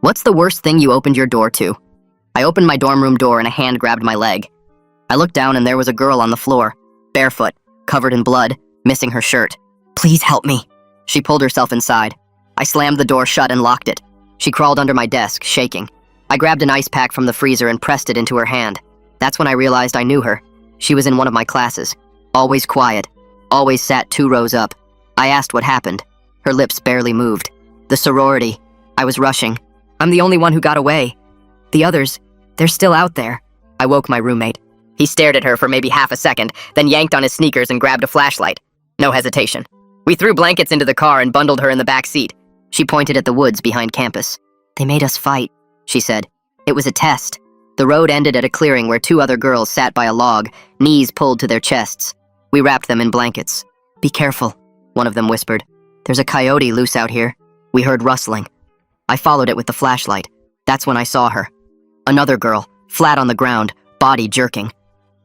What's the worst thing you opened your door to? I opened my dorm room door and a hand grabbed my leg. I looked down and there was a girl on the floor, barefoot, covered in blood, missing her shirt. Please help me. She pulled herself inside. I slammed the door shut and locked it. She crawled under my desk, shaking. I grabbed an ice pack from the freezer and pressed it into her hand. That's when I realized I knew her. She was in one of my classes. Always quiet. Always sat 2 rows up. I asked what happened. Her lips barely moved. The sorority. I was rushing. I'm the only one who got away. The others, they're still out there. I woke my roommate. He stared at her for maybe half a second, then yanked on his sneakers and grabbed a flashlight. No hesitation. We threw blankets into the car and bundled her in the back seat. She pointed at the woods behind campus. They made us fight, she said. It was a test. The road ended at a clearing where 2 other girls sat by a log, knees pulled to their chests. We wrapped them in blankets. Be careful, one of them whispered. There's a coyote loose out here. We heard rustling. I followed it with the flashlight. That's when I saw her. Another girl, flat on the ground, body jerking.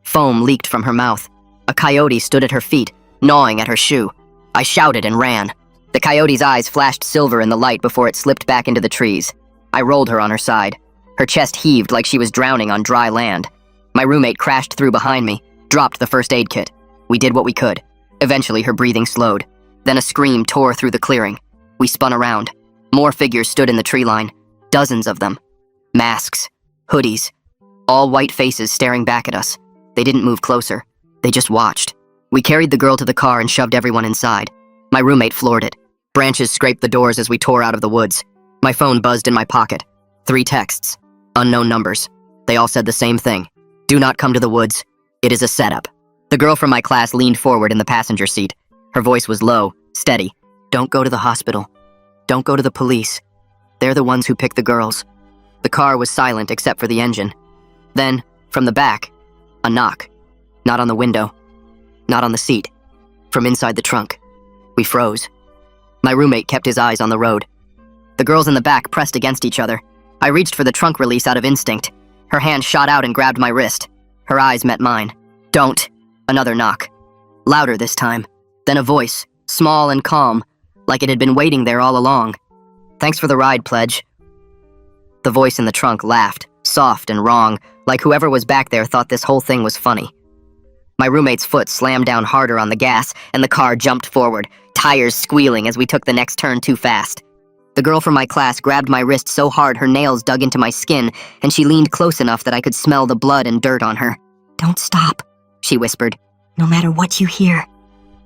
Foam leaked from her mouth. A coyote stood at her feet, gnawing at her shoe. I shouted and ran. The coyote's eyes flashed silver in the light before it slipped back into the trees. I rolled her on her side. Her chest heaved like she was drowning on dry land. My roommate crashed through behind me, dropped the first aid kit. We did what we could. Eventually, her breathing slowed. Then a scream tore through the clearing. We spun around. More figures stood in the tree line. Dozens of them. Masks. Hoodies. All white faces staring back at us. They didn't move closer. They just watched. We carried the girl to the car and shoved everyone inside. My roommate floored it. Branches scraped the doors as we tore out of the woods. My phone buzzed in my pocket. 3 texts. Unknown numbers. They all said the same thing. Do not come to the woods. It is a setup. The girl from my class leaned forward in the passenger seat. Her voice was low, steady. Don't go to the hospital. Don't go to the police. They're the ones who pick the girls. The car was silent except for the engine. Then, from the back, a knock. Not on the window. Not on the seat. From inside the trunk. We froze. My roommate kept his eyes on the road. The girls in the back pressed against each other. I reached for the trunk release out of instinct. Her hand shot out and grabbed my wrist. Her eyes met mine. Don't. Another knock. Louder this time. Then a voice, small and calm, like it had been waiting there all along. Thanks for the ride, Pledge. The voice in the trunk laughed, soft and wrong, like whoever was back there thought this whole thing was funny. My roommate's foot slammed down harder on the gas, and the car jumped forward, tires squealing as we took the next turn too fast. The girl from my class grabbed my wrist so hard her nails dug into my skin, and she leaned close enough that I could smell the blood and dirt on her. Don't stop, she whispered, no matter what you hear.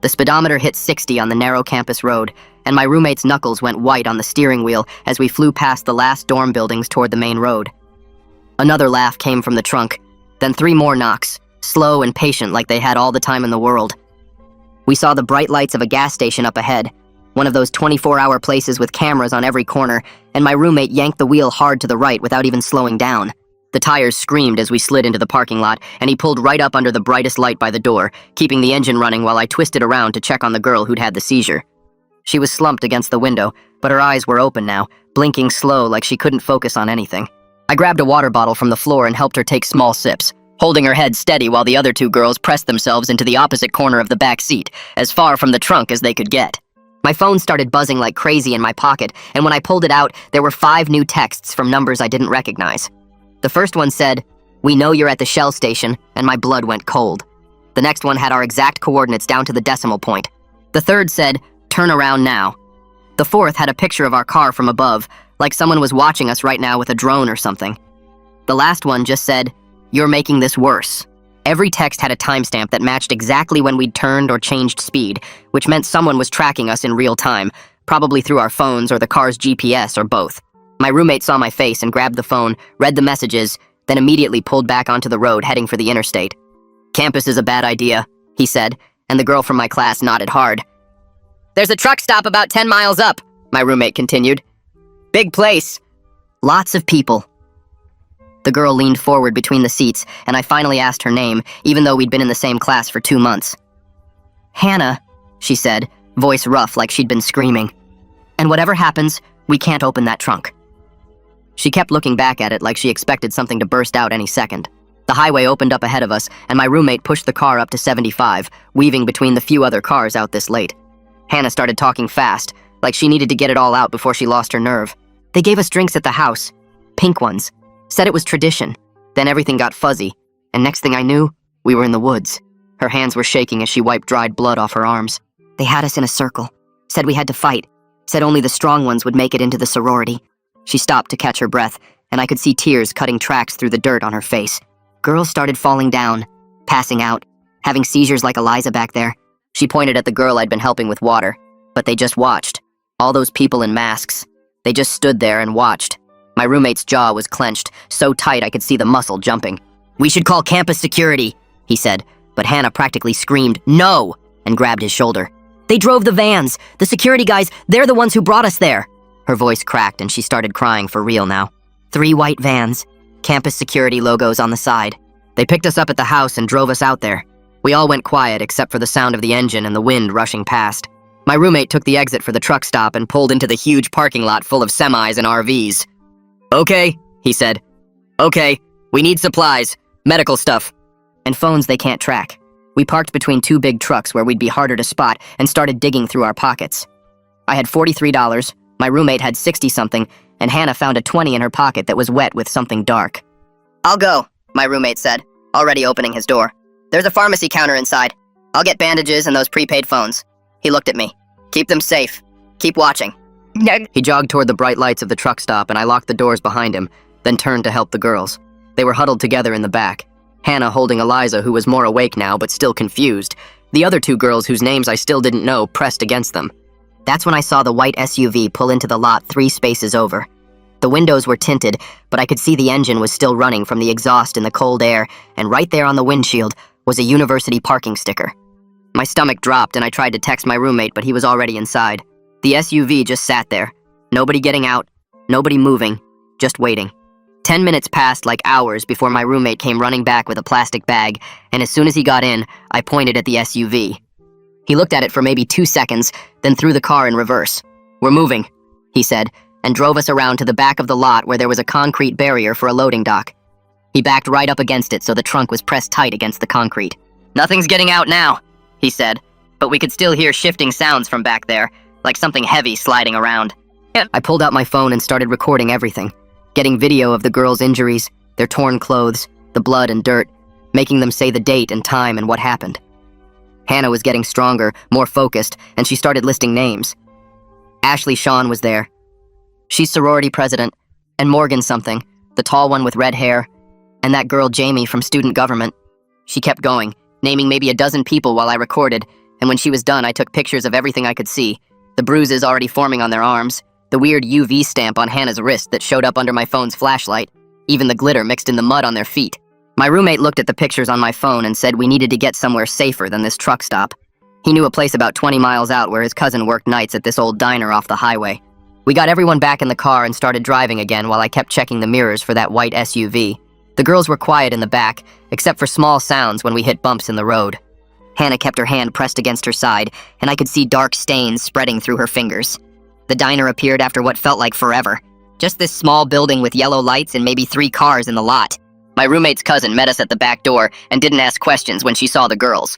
The speedometer hit 60 on the narrow campus road, and my roommate's knuckles went white on the steering wheel as we flew past the last dorm buildings toward the main road. Another laugh came from the trunk, then 3 more knocks, slow and patient like they had all the time in the world. We saw the bright lights of a gas station up ahead, one of those 24-hour places with cameras on every corner, and my roommate yanked the wheel hard to the right without even slowing down. The tires screamed as we slid into the parking lot, and he pulled right up under the brightest light by the door, keeping the engine running while I twisted around to check on the girl who'd had the seizure. She was slumped against the window, but her eyes were open now, blinking slow like she couldn't focus on anything. I grabbed a water bottle from the floor and helped her take small sips, holding her head steady while the other 2 girls pressed themselves into the opposite corner of the back seat, as far from the trunk as they could get. My phone started buzzing like crazy in my pocket, and when I pulled it out, there were 5 new texts from numbers I didn't recognize. The first one said, "We know you're at the Shell station," and my blood went cold. The next one had our exact coordinates down to the decimal point. The third said, "Turn around now." The fourth had a picture of our car from above, like someone was watching us right now with a drone or something. The last one just said, "You're making this worse." Every text had a timestamp that matched exactly when we'd turned or changed speed, which meant someone was tracking us in real time, probably through our phones or the car's GPS or both. My roommate saw my face and grabbed the phone, read the messages, then immediately pulled back onto the road heading for the interstate. "Campus is a bad idea," he said, and the girl from my class nodded hard. "There's a truck stop about 10 miles up," my roommate continued. "Big place. Lots of people." The girl leaned forward between the seats, and I finally asked her name, even though we'd been in the same class for 2 months. "Hannah," she said, voice rough like she'd been screaming. "And whatever happens, we can't open that trunk." She kept looking back at it like she expected something to burst out any second. The highway opened up ahead of us, and my roommate pushed the car up to 75, weaving between the few other cars out this late. Hannah started talking fast, like she needed to get it all out before she lost her nerve. They gave us drinks at the house, pink ones, said it was tradition. Then everything got fuzzy, and next thing I knew, we were in the woods. Her hands were shaking as she wiped dried blood off her arms. They had us in a circle, said we had to fight, said only the strong ones would make it into the sorority. She stopped to catch her breath, and I could see tears cutting tracks through the dirt on her face. Girls started falling down, passing out, having seizures like Eliza back there. She pointed at the girl I'd been helping with water, but they just watched. All those people in masks. They just stood there and watched. My roommate's jaw was clenched, so tight I could see the muscle jumping. "We should call campus security," he said, but Hannah practically screamed, "No!" and grabbed his shoulder. "They drove the vans. The security guys, they're the ones who brought us there." Her voice cracked and she started crying for real now. 3 white vans, campus security logos on the side. They picked us up at the house and drove us out there. We all went quiet except for the sound of the engine and the wind rushing past. My roommate took the exit for the truck stop and pulled into the huge parking lot full of semis and RVs. "Okay," he said. "Okay, we need supplies, medical stuff, and phones they can't track." We parked between 2 big trucks where we'd be harder to spot and started digging through our pockets. I had $43, my roommate had 60-something, and Hannah found a 20 in her pocket that was wet with something dark. "I'll go," my roommate said, already opening his door. "There's a pharmacy counter inside. I'll get bandages and those prepaid phones." He looked at me. "Keep them safe. Keep watching." He jogged toward the bright lights of the truck stop and I locked the doors behind him, then turned to help the girls. They were huddled together in the back. Hannah holding Eliza, who was more awake now but still confused. The other 2 girls whose names I still didn't know pressed against them. That's when I saw the white SUV pull into the lot 3 spaces over. The windows were tinted, but I could see the engine was still running from the exhaust in the cold air, and right there on the windshield was a university parking sticker. My stomach dropped and I tried to text my roommate, but he was already inside. The SUV just sat there. Nobody getting out, nobody moving, just waiting. 10 minutes passed like hours before my roommate came running back with a plastic bag, and as soon as he got in, I pointed at the SUV. He looked at it for maybe 2 seconds, then threw the car in reverse. "We're moving," he said, and drove us around to the back of the lot where there was a concrete barrier for a loading dock. He backed right up against it so the trunk was pressed tight against the concrete. "Nothing's getting out now," he said, but we could still hear shifting sounds from back there, like something heavy sliding around. I pulled out my phone and started recording everything, getting video of the girls' injuries, their torn clothes, the blood and dirt, making them say the date and time and what happened. Hannah was getting stronger, more focused, and she started listing names. Ashley Shawn was there. She's sorority president, and Morgan something, the tall one with red hair, and that girl Jamie from student government. She kept going, naming maybe a dozen people while I recorded, and when she was done I took pictures of everything I could see. The bruises already forming on their arms, the weird UV stamp on Hannah's wrist that showed up under my phone's flashlight, even the glitter mixed in the mud on their feet. My roommate looked at the pictures on my phone and said we needed to get somewhere safer than this truck stop. He knew a place about 20 miles out where his cousin worked nights at this old diner off the highway. We got everyone back in the car and started driving again while I kept checking the mirrors for that white SUV. The girls were quiet in the back, except for small sounds when we hit bumps in the road. Hannah kept her hand pressed against her side, and I could see dark stains spreading through her fingers. The diner appeared after what felt like forever. Just this small building with yellow lights and maybe 3 cars in the lot. My roommate's cousin met us at the back door and didn't ask questions when she saw the girls.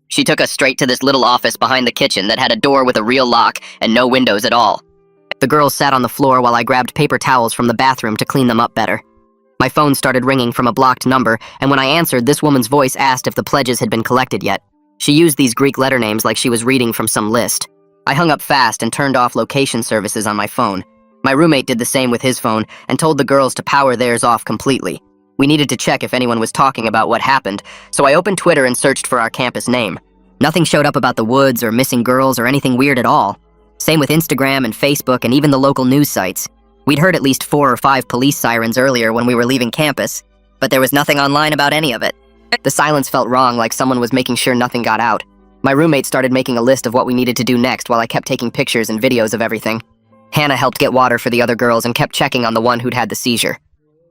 She took us straight to this little office behind the kitchen that had a door with a real lock and no windows at all. The girls sat on the floor while I grabbed paper towels from the bathroom to clean them up better. My phone started ringing from a blocked number, and when I answered, this woman's voice asked if the pledges had been collected yet. She used these Greek letter names like she was reading from some list. I hung up fast and turned off location services on my phone. My roommate did the same with his phone and told the girls to power theirs off completely. We needed to check if anyone was talking about what happened, so I opened Twitter and searched for our campus name. Nothing showed up about the woods or missing girls or anything weird at all. Same with Instagram and Facebook and even the local news sites. We'd heard at least 4 or 5 police sirens earlier when we were leaving campus, but there was nothing online about any of it. The silence felt wrong, like someone was making sure nothing got out. My roommate started making a list of what we needed to do next while I kept taking pictures and videos of everything. Hannah helped get water for the other girls and kept checking on the one who'd had the seizure.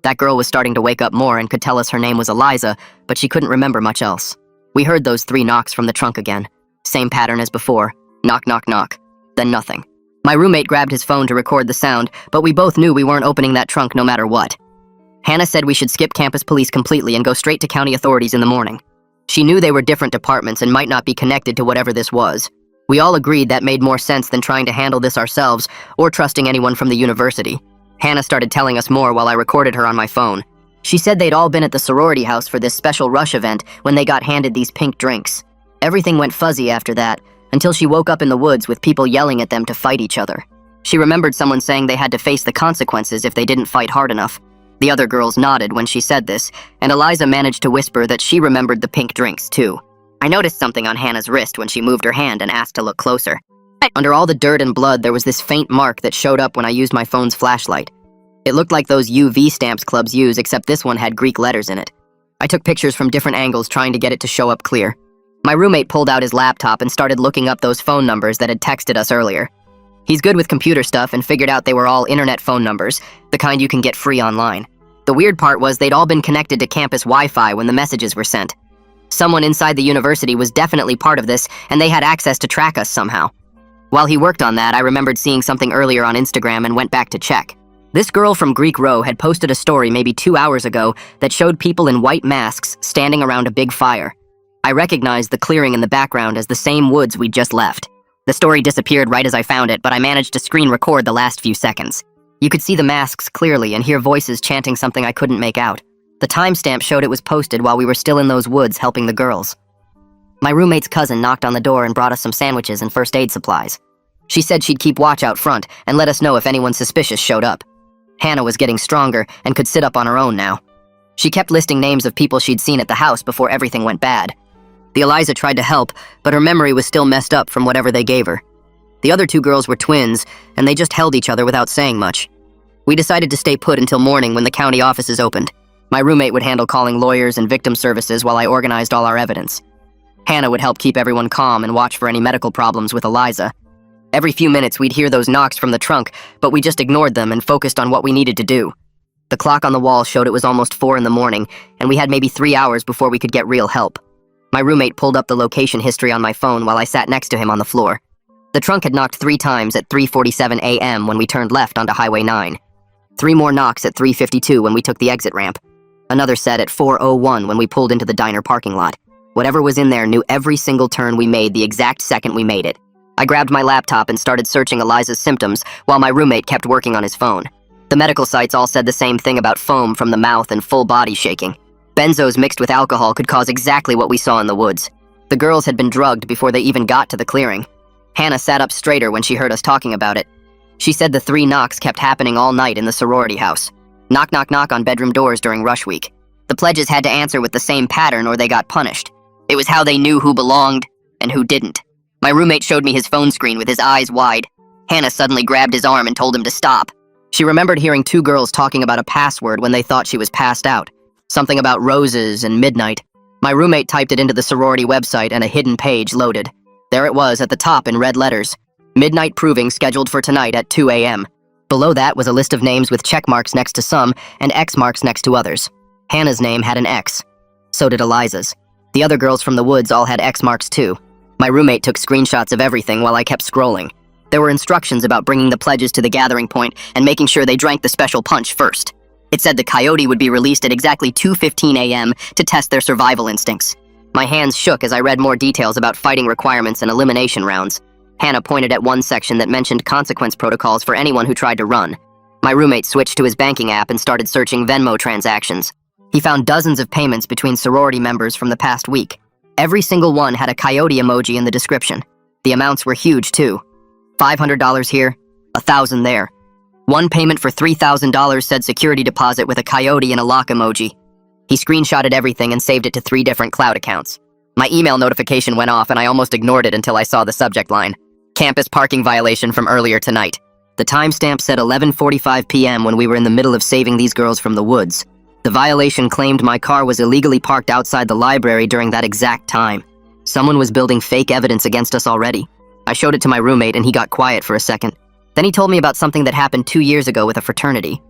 That girl was starting to wake up more and could tell us her name was Eliza, but she couldn't remember much else. We heard those 3 knocks from the trunk again. Same pattern as before. Knock, knock, knock. Then nothing. My roommate grabbed his phone to record the sound, but we both knew we weren't opening that trunk no matter what. Hannah said we should skip campus police completely and go straight to county authorities in the morning. She knew they were different departments and might not be connected to whatever this was. We all agreed that made more sense than trying to handle this ourselves or trusting anyone from the university. Hannah started telling us more while I recorded her on my phone. She said they'd all been at the sorority house for this special rush event when they got handed these pink drinks. Everything went fuzzy after that, until she woke up in the woods with people yelling at them to fight each other. She remembered someone saying they had to face the consequences if they didn't fight hard enough. The other girls nodded when she said this, and Eliza managed to whisper that she remembered the pink drinks too. I noticed something on Hannah's wrist when she moved her hand and asked to look closer. Under all the dirt and blood, there was this faint mark that showed up when I used my phone's flashlight. It looked like those UV stamps clubs use, except this one had Greek letters in it. I took pictures from different angles trying to get it to show up clear. My roommate pulled out his laptop and started looking up those phone numbers that had texted us earlier. He's good with computer stuff and figured out they were all internet phone numbers, the kind you can get free online. The weird part was they'd all been connected to campus Wi-Fi when the messages were sent. Someone inside the university was definitely part of this, and they had access to track us somehow. While he worked on that, I remembered seeing something earlier on Instagram and went back to check. This girl from Greek Row had posted a story maybe 2 hours ago that showed people in white masks standing around a big fire. I recognized the clearing in the background as the same woods we'd just left. The story disappeared right as I found it, but I managed to screen record the last few seconds. You could see the masks clearly and hear voices chanting something I couldn't make out. The timestamp showed it was posted while we were still in those woods helping the girls. My roommate's cousin knocked on the door and brought us some sandwiches and first aid supplies. She said she'd keep watch out front and let us know if anyone suspicious showed up. Hannah was getting stronger and could sit up on her own now. She kept listing names of people she'd seen at the house before everything went bad. The Eliza tried to help, but her memory was still messed up from whatever they gave her. The other two girls were twins, and they just held each other without saying much. We decided to stay put until morning when the county offices opened. My roommate would handle calling lawyers and victim services while I organized all our evidence. Hannah would help keep everyone calm and watch for any medical problems with Eliza. Every few minutes we'd hear those knocks from the trunk, but we just ignored them and focused on what we needed to do. The clock on the wall showed it was almost 4 in the morning, and we had maybe 3 hours before we could get real help. My roommate pulled up the location history on my phone while I sat next to him on the floor. The trunk had knocked 3 times at 3:47 a.m. when we turned left onto Highway 9. 3 more knocks at 3:52 when we took the exit ramp. Another set at 4:01 when we pulled into the diner parking lot. Whatever was in there knew every single turn we made the exact second we made it. I grabbed my laptop and started searching Eliza's symptoms while my roommate kept working on his phone. The medical sites all said the same thing about foam from the mouth and full body shaking. Benzos mixed with alcohol could cause exactly what we saw in the woods. The girls had been drugged before they even got to the clearing. Hannah sat up straighter when she heard us talking about it. She said the 3 knocks kept happening all night in the sorority house. Knock, knock, knock on bedroom doors during rush week. The pledges had to answer with the same pattern or they got punished. It was how they knew who belonged and who didn't. My roommate showed me his phone screen with his eyes wide. Hannah suddenly grabbed his arm and told him to stop. She remembered hearing 2 girls talking about a password when they thought she was passed out. Something about roses and midnight. My roommate typed it into the sorority website and a hidden page loaded. There it was at the top in red letters. Midnight proving scheduled for tonight at 2 a.m. Below that was a list of names with check marks next to some and X marks next to others. Hannah's name had an X. So did Eliza's. The other girls from the woods all had X marks too. My roommate took screenshots of everything while I kept scrolling. There were instructions about bringing the pledges to the gathering point and making sure they drank the special punch first. It said the coyote would be released at exactly 2:15 a.m. to test their survival instincts. My hands shook as I read more details about fighting requirements and elimination rounds. Hannah pointed at one section that mentioned consequence protocols for anyone who tried to run. My roommate switched to his banking app and started searching Venmo transactions. He found dozens of payments between sorority members from the past week. Every single one had a coyote emoji in the description. The amounts were huge too. $500 here, $1,000 there. One payment for $3,000 said security deposit with a coyote and a lock emoji. He screenshotted everything and saved it to 3 different cloud accounts. My email notification went off and I almost ignored it until I saw the subject line. Campus parking violation from earlier tonight. The timestamp said 11:45 p.m. when we were in the middle of saving these girls from the woods. The violation claimed my car was illegally parked outside the library during that exact time. Someone was building fake evidence against us already. I showed it to my roommate and he got quiet for a second. Then he told me about something that happened 2 years ago with a fraternity.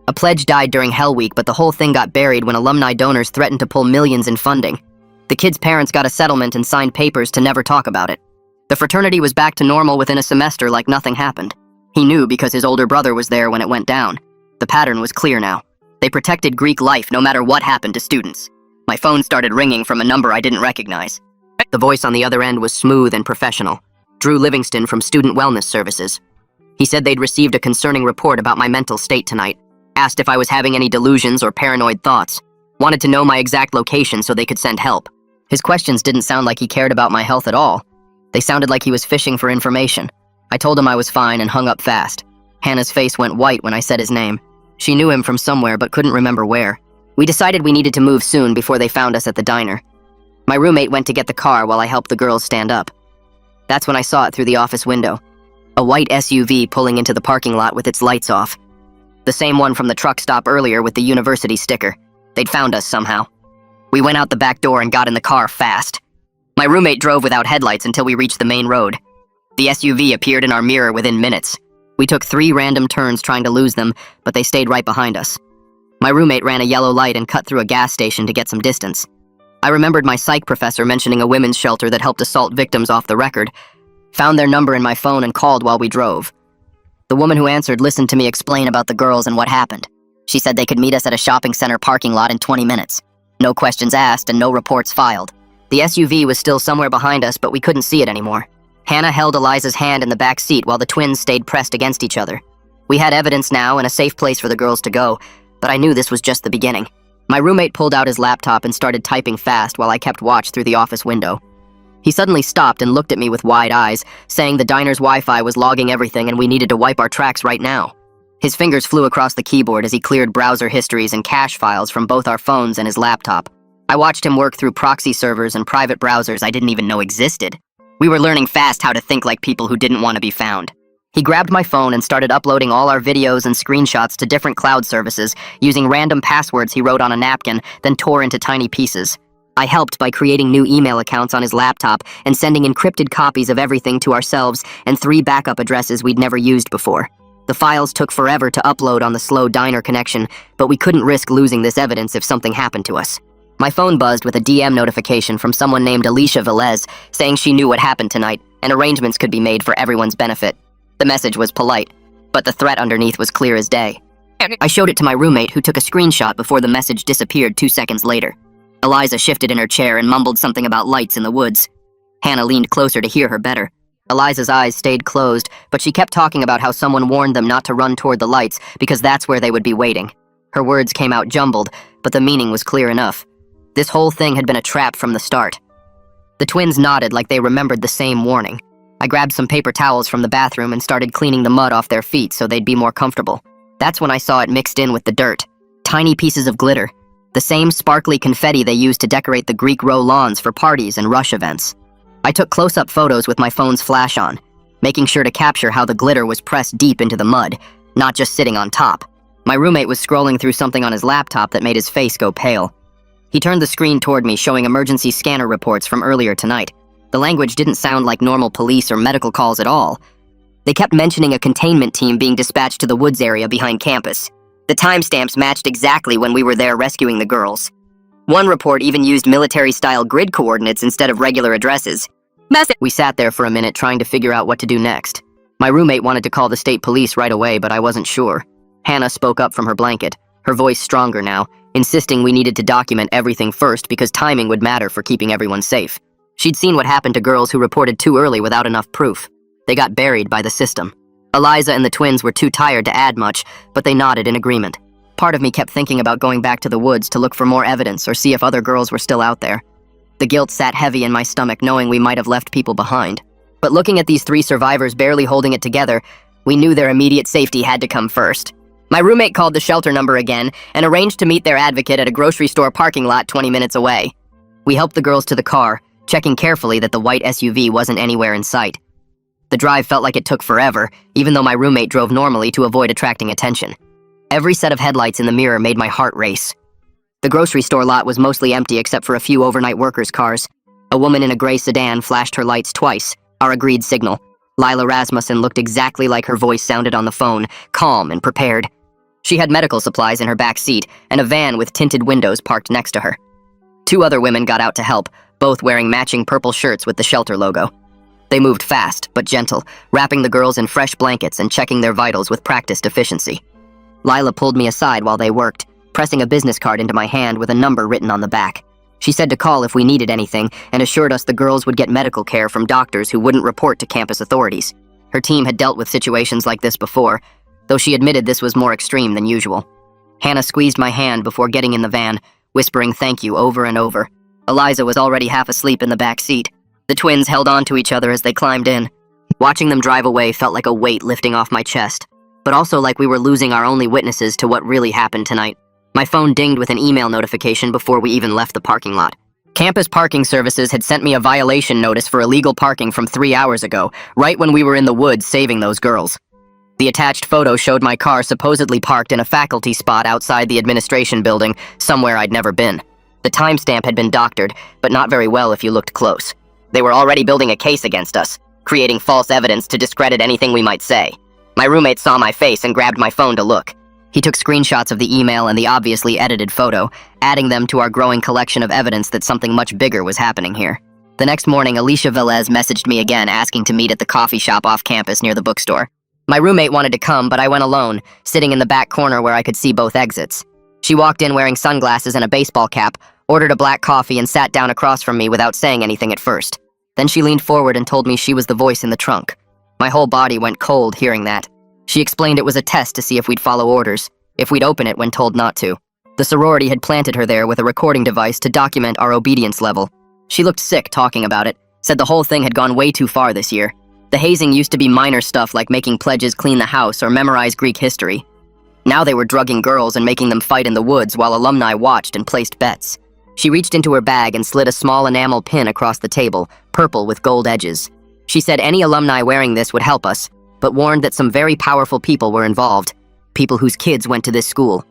A pledge died during Hell Week, but the whole thing got buried when alumni donors threatened to pull millions in funding. The kids' parents got a settlement and signed papers to never talk about it. The fraternity was back to normal within a semester like nothing happened. He knew because his older brother was there when it went down. The pattern was clear now. They protected Greek life no matter what happened to students. My phone started ringing from a number I didn't recognize. The voice on the other end was smooth and professional. Drew Livingston from Student Wellness Services. He said they'd received a concerning report about my mental state tonight, asked if I was having any delusions or paranoid thoughts, wanted to know my exact location so they could send help. His questions didn't sound like he cared about my health at all. They sounded like he was fishing for information. I told him I was fine and hung up fast. Hannah's face went white when I said his name. She knew him from somewhere but couldn't remember where. We decided we needed to move soon before they found us at the diner. My roommate went to get the car while I helped the girls stand up. That's when I saw it through the office window. A white SUV pulling into the parking lot with its lights off. The same one from the truck stop earlier with the university sticker. They'd found us somehow. We went out the back door and got in the car fast. My roommate drove without headlights until we reached the main road. The SUV appeared in our mirror within minutes. We took 3 random turns trying to lose them, but they stayed right behind us. My roommate ran a yellow light and cut through a gas station to get some distance. I remembered my psych professor mentioning a women's shelter that helped assault victims off the record, found their number in my phone and called while we drove. The woman who answered listened to me explain about the girls and what happened. She said they could meet us at a shopping center parking lot in 20 minutes. No questions asked and no reports filed. The SUV was still somewhere behind us, but we couldn't see it anymore. Hannah held Eliza's hand in the back seat while the twins stayed pressed against each other. We had evidence now and a safe place for the girls to go, but I knew this was just the beginning. My roommate pulled out his laptop and started typing fast while I kept watch through the office window. He suddenly stopped and looked at me with wide eyes, saying the diner's Wi-Fi was logging everything and we needed to wipe our tracks right now. His fingers flew across the keyboard as he cleared browser histories and cache files from both our phones and his laptop. I watched him work through proxy servers and private browsers I didn't even know existed. We were learning fast how to think like people who didn't want to be found. He grabbed my phone and started uploading all our videos and screenshots to different cloud services, using random passwords he wrote on a napkin, then tore into tiny pieces. I helped by creating new email accounts on his laptop and sending encrypted copies of everything to ourselves and 3 backup addresses we'd never used before. The files took forever to upload on the slow diner connection, but we couldn't risk losing this evidence if something happened to us. My phone buzzed with a DM notification from someone named Alicia Velez saying she knew what happened tonight and arrangements could be made for everyone's benefit. The message was polite, but the threat underneath was clear as day. I showed it to my roommate, who took a screenshot before the message disappeared 2 seconds later. Eliza shifted in her chair and mumbled something about lights in the woods. Hannah leaned closer to hear her better. Eliza's eyes stayed closed, but she kept talking about how someone warned them not to run toward the lights because that's where they would be waiting. Her words came out jumbled, but the meaning was clear enough. This whole thing had been a trap from the start. The twins nodded like they remembered the same warning. I grabbed some paper towels from the bathroom and started cleaning the mud off their feet so they'd be more comfortable. That's when I saw it mixed in with the dirt. Tiny pieces of glitter. The same sparkly confetti they used to decorate the Greek row lawns for parties and rush events. I took close-up photos with my phone's flash on, making sure to capture how the glitter was pressed deep into the mud, not just sitting on top. My roommate was scrolling through something on his laptop that made his face go pale. He turned the screen toward me, showing emergency scanner reports from earlier tonight. The language didn't sound like normal police or medical calls at all. They kept mentioning a containment team being dispatched to the woods area behind campus. The timestamps matched exactly when we were there rescuing the girls. One report even used military-style grid coordinates instead of regular addresses. We sat there for a minute trying to figure out what to do next. My roommate wanted to call the state police right away, but I wasn't sure. Hannah spoke up from her blanket, her voice stronger now, insisting we needed to document everything first because timing would matter for keeping everyone safe. She'd seen what happened to girls who reported too early without enough proof. They got buried by the system. Eliza and the twins were too tired to add much, but they nodded in agreement. Part of me kept thinking about going back to the woods to look for more evidence or see if other girls were still out there. The guilt sat heavy in my stomach knowing we might have left people behind. But looking at these 3 survivors barely holding it together, we knew their immediate safety had to come first. My roommate called the shelter number again and arranged to meet their advocate at a grocery store parking lot 20 minutes away. We helped the girls to the car, checking carefully that the white SUV wasn't anywhere in sight. The drive felt like it took forever, even though my roommate drove normally to avoid attracting attention. Every set of headlights in the mirror made my heart race. The grocery store lot was mostly empty except for a few overnight workers' cars. A woman in a gray sedan flashed her lights twice, our agreed signal. Lila Rasmussen looked exactly like her voice sounded on the phone, calm and prepared. She had medical supplies in her back seat and a van with tinted windows parked next to her. 2 other women got out to help, both wearing matching purple shirts with the shelter logo. They moved fast, but gentle, wrapping the girls in fresh blankets and checking their vitals with practiced efficiency. Lila pulled me aside while they worked, pressing a business card into my hand with a number written on the back. She said to call if we needed anything and assured us the girls would get medical care from doctors who wouldn't report to campus authorities. Her team had dealt with situations like this before, though she admitted this was more extreme than usual. Hannah squeezed my hand before getting in the van, whispering thank you over and over. Eliza was already half asleep in the back seat. The twins held on to each other as they climbed in. Watching them drive away felt like a weight lifting off my chest, but also like we were losing our only witnesses to what really happened tonight. My phone dinged with an email notification before we even left the parking lot. Campus Parking Services had sent me a violation notice for illegal parking from 3 hours ago, right when we were in the woods saving those girls. The attached photo showed my car supposedly parked in a faculty spot outside the administration building, somewhere I'd never been. The timestamp had been doctored, but not very well if you looked close. They were already building a case against us, creating false evidence to discredit anything we might say. My roommate saw my face and grabbed my phone to look. He took screenshots of the email and the obviously edited photo, adding them to our growing collection of evidence that something much bigger was happening here. The next morning, Alicia Velez messaged me again asking to meet at the coffee shop off campus near the bookstore. My roommate wanted to come, but I went alone, sitting in the back corner where I could see both exits. She walked in wearing sunglasses and a baseball cap, ordered a black coffee, and sat down across from me without saying anything at first. Then she leaned forward and told me she was the voice in the trunk. My whole body went cold hearing that. She explained it was a test to see if we'd follow orders, if we'd open it when told not to. The sorority had planted her there with a recording device to document our obedience level. She looked sick talking about it, said the whole thing had gone way too far this year. The hazing used to be minor stuff like making pledges clean the house or memorize Greek history. Now they were drugging girls and making them fight in the woods while alumni watched and placed bets. She reached into her bag and slid a small enamel pin across the table, purple with gold edges. She said any alumni wearing this would help us, but warned that some very powerful people were involved, people whose kids went to this school.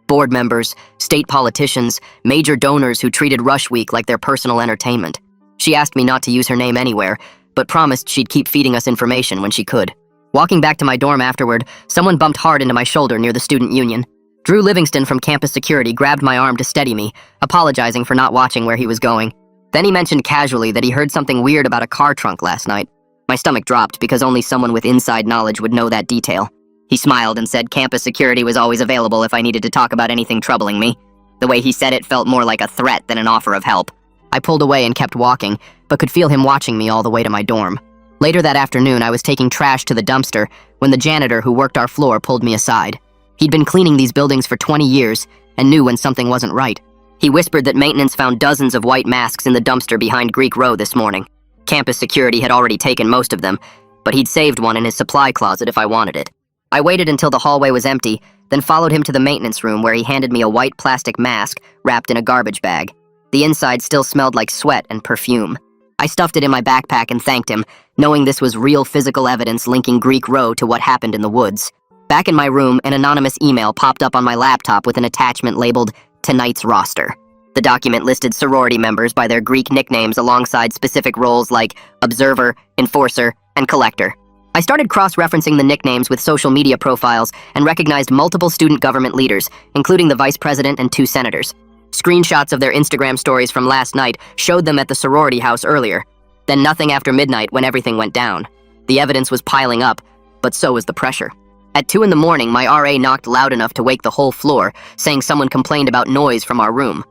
Board members, state politicians, major donors who treated Rush Week like their personal entertainment. She asked me not to use her name anywhere, but promised she'd keep feeding us information when she could. Walking back to my dorm afterward, someone bumped hard into my shoulder near the student union. Drew Livingston from campus security grabbed my arm to steady me, apologizing for not watching where he was going. Then he mentioned casually that he heard something weird about a car trunk last night. My stomach dropped because only someone with inside knowledge would know that detail. He smiled and said campus security was always available if I needed to talk about anything troubling me. The way he said it felt more like a threat than an offer of help. I pulled away and kept walking, but could feel him watching me all the way to my dorm. Later that afternoon, I was taking trash to the dumpster when the janitor who worked our floor pulled me aside. He'd been cleaning these buildings for 20 years and knew when something wasn't right. He whispered that maintenance found dozens of white masks in the dumpster behind Greek Row this morning. Campus security had already taken most of them, but he'd saved one in his supply closet if I wanted it. I waited until the hallway was empty, then followed him to the maintenance room where he handed me a white plastic mask wrapped in a garbage bag. The inside still smelled like sweat and perfume. I stuffed it in my backpack and thanked him, knowing this was real physical evidence linking Greek Row to what happened in the woods. Back in my room, an anonymous email popped up on my laptop with an attachment labeled Tonight's Roster. The document listed sorority members by their Greek nicknames alongside specific roles like Observer, Enforcer, and Collector. I started cross-referencing the nicknames with social media profiles and recognized multiple student government leaders, including the vice president and 2 senators. Screenshots of their Instagram stories from last night showed them at the sorority house earlier. Then nothing after midnight when everything went down. The evidence was piling up, but so was the pressure. At 2 in the morning, my RA knocked loud enough to wake the whole floor, saying someone complained about noise from our room.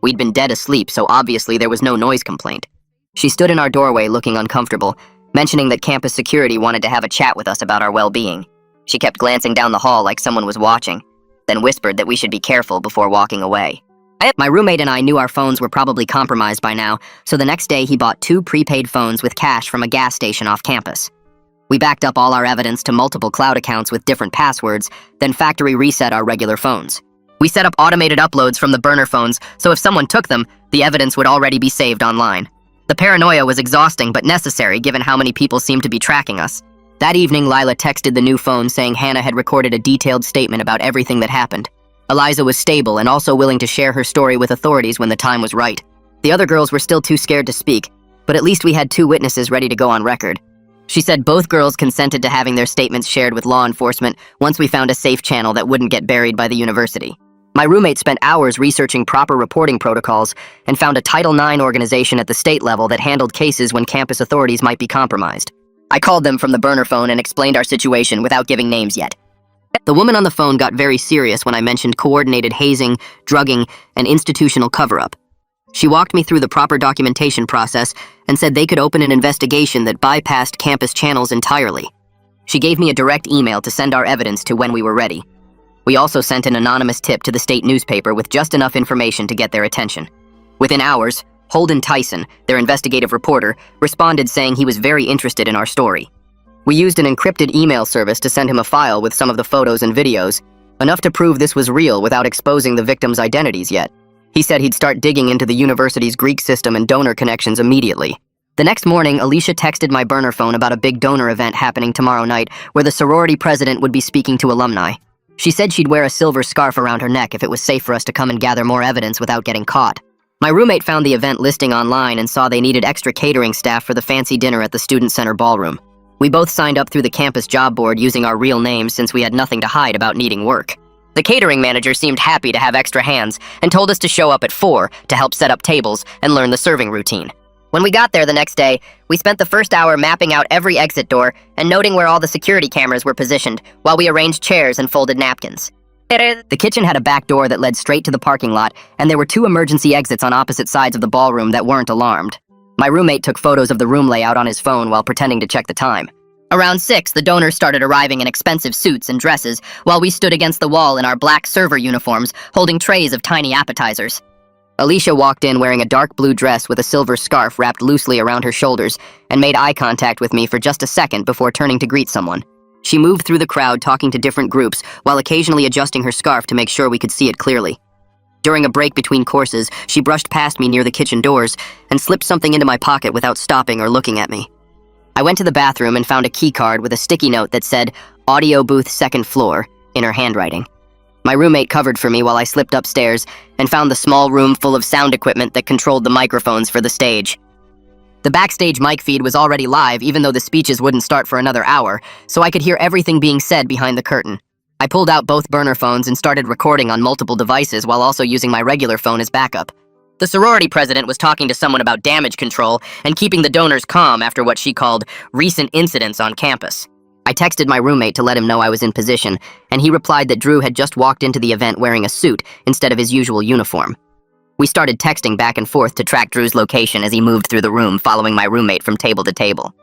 We'd been dead asleep, so obviously there was no noise complaint. She stood in our doorway looking uncomfortable, mentioning that campus security wanted to have a chat with us about our well-being. She kept glancing down the hall like someone was watching, then whispered that we should be careful before walking away. My roommate and I knew our phones were probably compromised by now, so the next day he bought 2 prepaid phones with cash from a gas station off campus. We backed up all our evidence to multiple cloud accounts with different passwords, then factory reset our regular phones. We set up automated uploads from the burner phones, so if someone took them, the evidence would already be saved online. The paranoia was exhausting but necessary given how many people seemed to be tracking us. That evening, Lila texted the new phone saying Hannah had recorded a detailed statement about everything that happened. Eliza was stable and also willing to share her story with authorities when the time was right. The other girls were still too scared to speak, but at least we had 2 witnesses ready to go on record. She said both girls consented to having their statements shared with law enforcement once we found a safe channel that wouldn't get buried by the university. My roommate spent hours researching proper reporting protocols and found a Title IX organization at the state level that handled cases when campus authorities might be compromised. I called them from the burner phone and explained our situation without giving names yet. The woman on the phone got very serious when I mentioned coordinated hazing, drugging, and institutional cover-up. She walked me through the proper documentation process and said they could open an investigation that bypassed campus channels entirely. She gave me a direct email to send our evidence to when we were ready. We also sent an anonymous tip to the state newspaper with just enough information to get their attention. Within hours, Holden Tyson, their investigative reporter, responded saying he was very interested in our story. We used an encrypted email service to send him a file with some of the photos and videos, enough to prove this was real without exposing the victims' identities yet. He said he'd start digging into the university's Greek system and donor connections immediately. The next morning, Alicia texted my burner phone about a big donor event happening tomorrow night where the sorority president would be speaking to alumni. She said she'd wear a silver scarf around her neck if it was safe for us to come and gather more evidence without getting caught. My roommate found the event listing online and saw they needed extra catering staff for the fancy dinner at the Student Center ballroom. We both signed up through the campus job board using our real names since we had nothing to hide about needing work. The catering manager seemed happy to have extra hands and told us to show up at 4 to help set up tables and learn the serving routine. When we got there the next day, we spent the first hour mapping out every exit door and noting where all the security cameras were positioned while we arranged chairs and folded napkins. The kitchen had a back door that led straight to the parking lot, and there were 2 emergency exits on opposite sides of the ballroom that weren't alarmed. My roommate took photos of the room layout on his phone while pretending to check the time. Around 6, the donors started arriving in expensive suits and dresses, while we stood against the wall in our black server uniforms, holding trays of tiny appetizers. Alicia walked in wearing a dark blue dress with a silver scarf wrapped loosely around her shoulders and made eye contact with me for just a second before turning to greet someone. She moved through the crowd talking to different groups while occasionally adjusting her scarf to make sure we could see it clearly. During a break between courses, she brushed past me near the kitchen doors and slipped something into my pocket without stopping or looking at me. I went to the bathroom and found a key card with a sticky note that said, "Audio booth 2nd floor," in her handwriting. My roommate covered for me while I slipped upstairs and found the small room full of sound equipment that controlled the microphones for the stage. The backstage mic feed was already live even though the speeches wouldn't start for another hour, so I could hear everything being said behind the curtain. I pulled out both burner phones and started recording on multiple devices while also using my regular phone as backup. The sorority president was talking to someone about damage control and keeping the donors calm after what she called recent incidents on campus. I texted my roommate to let him know I was in position, and he replied that Drew had just walked into the event wearing a suit instead of his usual uniform. We started texting back and forth to track Drew's location as he moved through the room, following my roommate from table to table.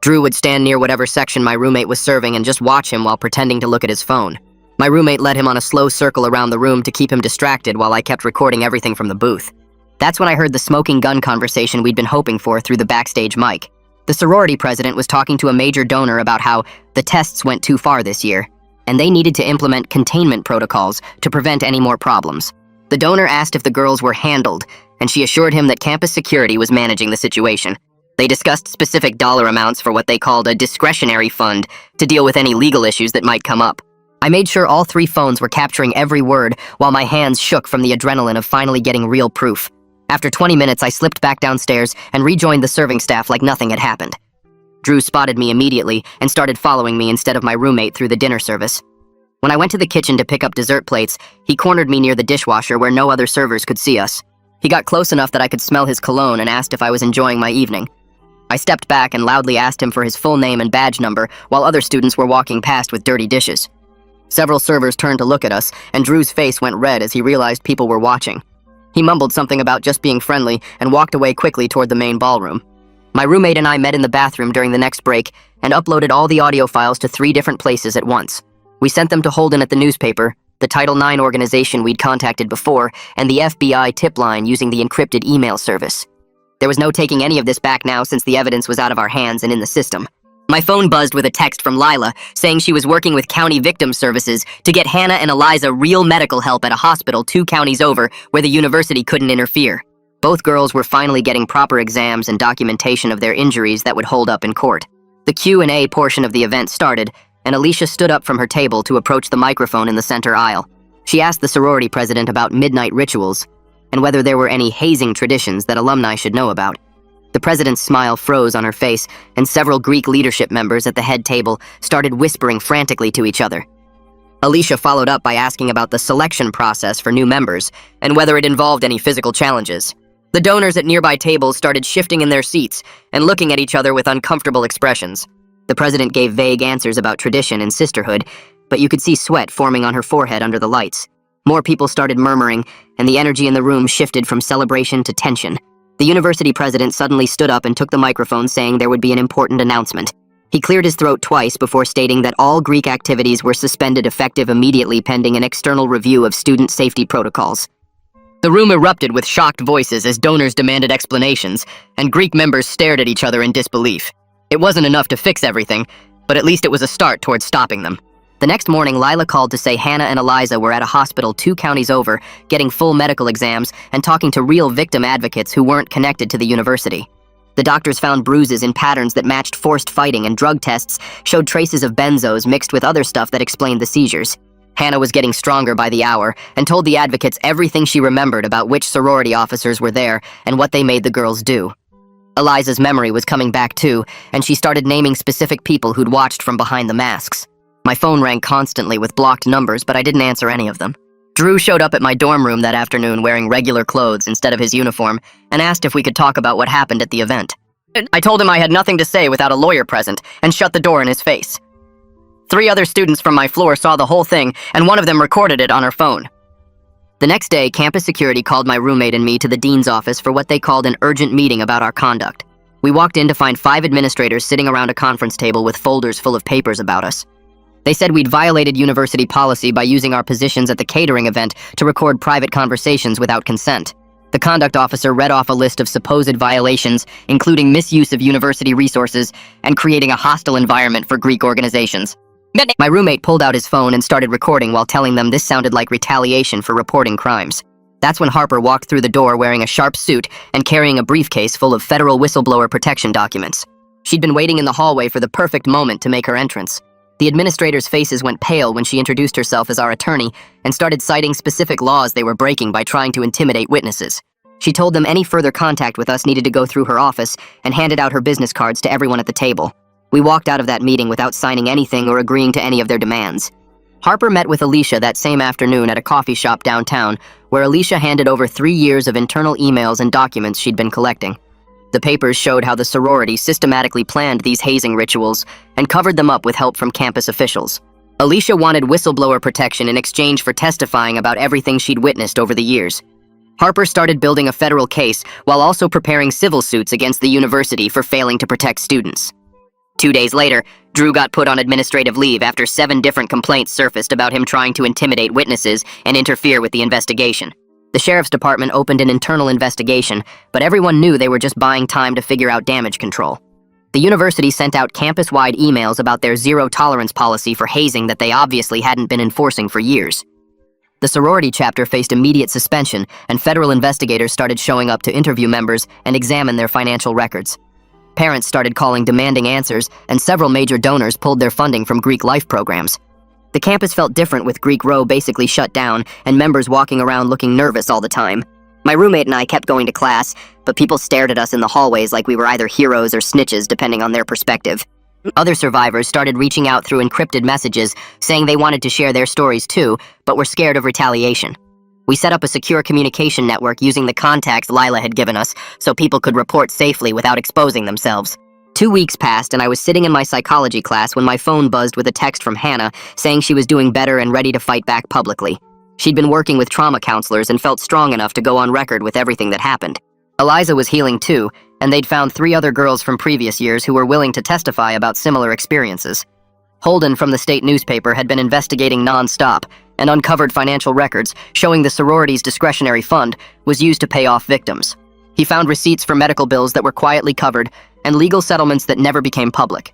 Drew would stand near whatever section my roommate was serving and just watch him while pretending to look at his phone. My roommate led him on a slow circle around the room to keep him distracted while I kept recording everything from the booth. That's when I heard the smoking gun conversation we'd been hoping for through the backstage mic. The sorority president was talking to a major donor about how the tests went too far this year, and they needed to implement containment protocols to prevent any more problems. The donor asked if the girls were handled, and she assured him that campus security was managing the situation. They discussed specific dollar amounts for what they called a discretionary fund to deal with any legal issues that might come up. I made sure all 3 phones were capturing every word while my hands shook from the adrenaline of finally getting real proof. After 20 minutes, I slipped back downstairs and rejoined the serving staff like nothing had happened. Drew spotted me immediately and started following me instead of my roommate through the dinner service. When I went to the kitchen to pick up dessert plates, he cornered me near the dishwasher where no other servers could see us. He got close enough that I could smell his cologne and asked if I was enjoying my evening. I stepped back and loudly asked him for his full name and badge number while other students were walking past with dirty dishes. Several servers turned to look at us, and Drew's face went red as he realized people were watching. He mumbled something about just being friendly and walked away quickly toward the main ballroom. My roommate and I met in the bathroom during the next break and uploaded all the audio files to 3 different places at once. We sent them to Holden at the newspaper, the Title IX organization we'd contacted before, and the FBI tip line using the encrypted email service. There was no taking any of this back now since the evidence was out of our hands and in the system. My phone buzzed with a text from Lila saying she was working with County Victim Services to get Hannah and Eliza real medical help at a hospital 2 counties over where the university couldn't interfere. Both girls were finally getting proper exams and documentation of their injuries that would hold up in court. The Q&A portion of the event started, and Alicia stood up from her table to approach the microphone in the center aisle. She asked the sorority president about midnight rituals and whether there were any hazing traditions that alumni should know about. The president's smile froze on her face, and several Greek leadership members at the head table started whispering frantically to each other. Alicia followed up by asking about the selection process for new members and whether it involved any physical challenges. The donors at nearby tables started shifting in their seats and looking at each other with uncomfortable expressions. The president gave vague answers about tradition and sisterhood, but you could see sweat forming on her forehead under the lights. More people started murmuring, and the energy in the room shifted from celebration to tension. The university president suddenly stood up and took the microphone saying there would be an important announcement. He cleared his throat twice before stating that all Greek activities were suspended effective immediately pending an external review of student safety protocols. The room erupted with shocked voices as donors demanded explanations, and Greek members stared at each other in disbelief. It wasn't enough to fix everything, but at least it was a start towards stopping them. The next morning, Lila called to say Hannah and Eliza were at a hospital 2 counties over, getting full medical exams and talking to real victim advocates who weren't connected to the university. The doctors found bruises in patterns that matched forced fighting, and drug tests showed traces of benzos mixed with other stuff that explained the seizures. Hannah was getting stronger by the hour and told the advocates everything she remembered about which sorority officers were there and what they made the girls do. Eliza's memory was coming back too, and she started naming specific people who'd watched from behind the masks. My phone rang constantly with blocked numbers, but I didn't answer any of them. Drew showed up at my dorm room that afternoon wearing regular clothes instead of his uniform and asked if we could talk about what happened at the event. I told him I had nothing to say without a lawyer present and shut the door in his face. 3 other students from my floor saw the whole thing, and one of them recorded it on her phone. The next day, campus security called my roommate and me to the dean's office for what they called an urgent meeting about our conduct. We walked in to find 5 administrators sitting around a conference table with folders full of papers about us. They said we'd violated university policy by using our positions at the catering event to record private conversations without consent. The conduct officer read off a list of supposed violations, including misuse of university resources and creating a hostile environment for Greek organizations. My roommate pulled out his phone and started recording while telling them this sounded like retaliation for reporting crimes. That's when Harper walked through the door wearing a sharp suit and carrying a briefcase full of federal whistleblower protection documents. She'd been waiting in the hallway for the perfect moment to make her entrance. The administrators' faces went pale when she introduced herself as our attorney and started citing specific laws they were breaking by trying to intimidate witnesses. She told them any further contact with us needed to go through her office and handed out her business cards to everyone at the table. We walked out of that meeting without signing anything or agreeing to any of their demands. Harper met with Alicia that same afternoon at a coffee shop downtown, where Alicia handed over 3 years of internal emails and documents she'd been collecting. The papers showed how the sorority systematically planned these hazing rituals and covered them up with help from campus officials. Alicia wanted whistleblower protection in exchange for testifying about everything she'd witnessed over the years. Harper started building a federal case while also preparing civil suits against the university for failing to protect students. 2 days later, Drew got put on administrative leave after 7 different complaints surfaced about him trying to intimidate witnesses and interfere with the investigation. The sheriff's department opened an internal investigation, but everyone knew they were just buying time to figure out damage control. The university sent out campus-wide emails about their zero-tolerance policy for hazing that they obviously hadn't been enforcing for years. The sorority chapter faced immediate suspension, and federal investigators started showing up to interview members and examine their financial records. Parents started calling demanding answers, and several major donors pulled their funding from Greek life programs. The campus felt different with Greek Row basically shut down and members walking around looking nervous all the time. My roommate and I kept going to class, but people stared at us in the hallways like we were either heroes or snitches depending on their perspective. Other survivors started reaching out through encrypted messages, saying they wanted to share their stories too, but were scared of retaliation. We set up a secure communication network using the contacts Lila had given us so people could report safely without exposing themselves. 2 weeks passed and I was sitting in my psychology class when my phone buzzed with a text from Hannah saying she was doing better and ready to fight back publicly. She'd been working with trauma counselors and felt strong enough to go on record with everything that happened. Eliza was healing too, and they'd found 3 other girls from previous years who were willing to testify about similar experiences. Holden from the state newspaper had been investigating non-stop and uncovered financial records showing the sorority's discretionary fund was used to pay off victims. He found receipts for medical bills that were quietly covered and legal settlements that never became public.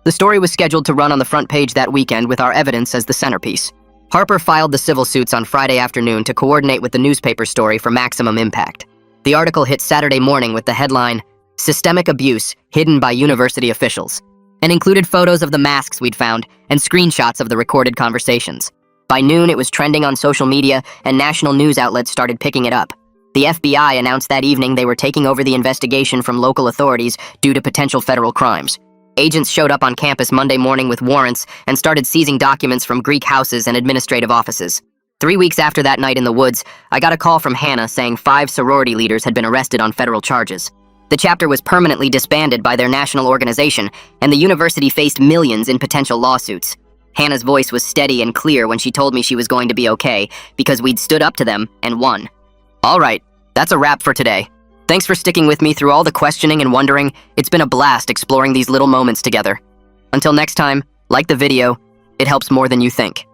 The story was scheduled to run on the front page that weekend with our evidence as the centerpiece. Harper filed the civil suits on Friday afternoon to coordinate with the newspaper story for maximum impact. The article hit Saturday morning with the headline, "Systemic Abuse Hidden by University Officials," and included photos of the masks we'd found and screenshots of the recorded conversations. By noon, it was trending on social media, and national news outlets started picking it up. The FBI announced that evening they were taking over the investigation from local authorities due to potential federal crimes. Agents showed up on campus Monday morning with warrants and started seizing documents from Greek houses and administrative offices. 3 weeks after that night in the woods, I got a call from Hannah saying 5 sorority leaders had been arrested on federal charges. The chapter was permanently disbanded by their national organization, and the university faced millions in potential lawsuits. Hannah's voice was steady and clear when she told me she was going to be okay, because we'd stood up to them and won. All right, that's a wrap for today. Thanks for sticking with me through all the questioning and wondering. It's been a blast exploring these little moments together. Until next time, like the video, it helps more than you think.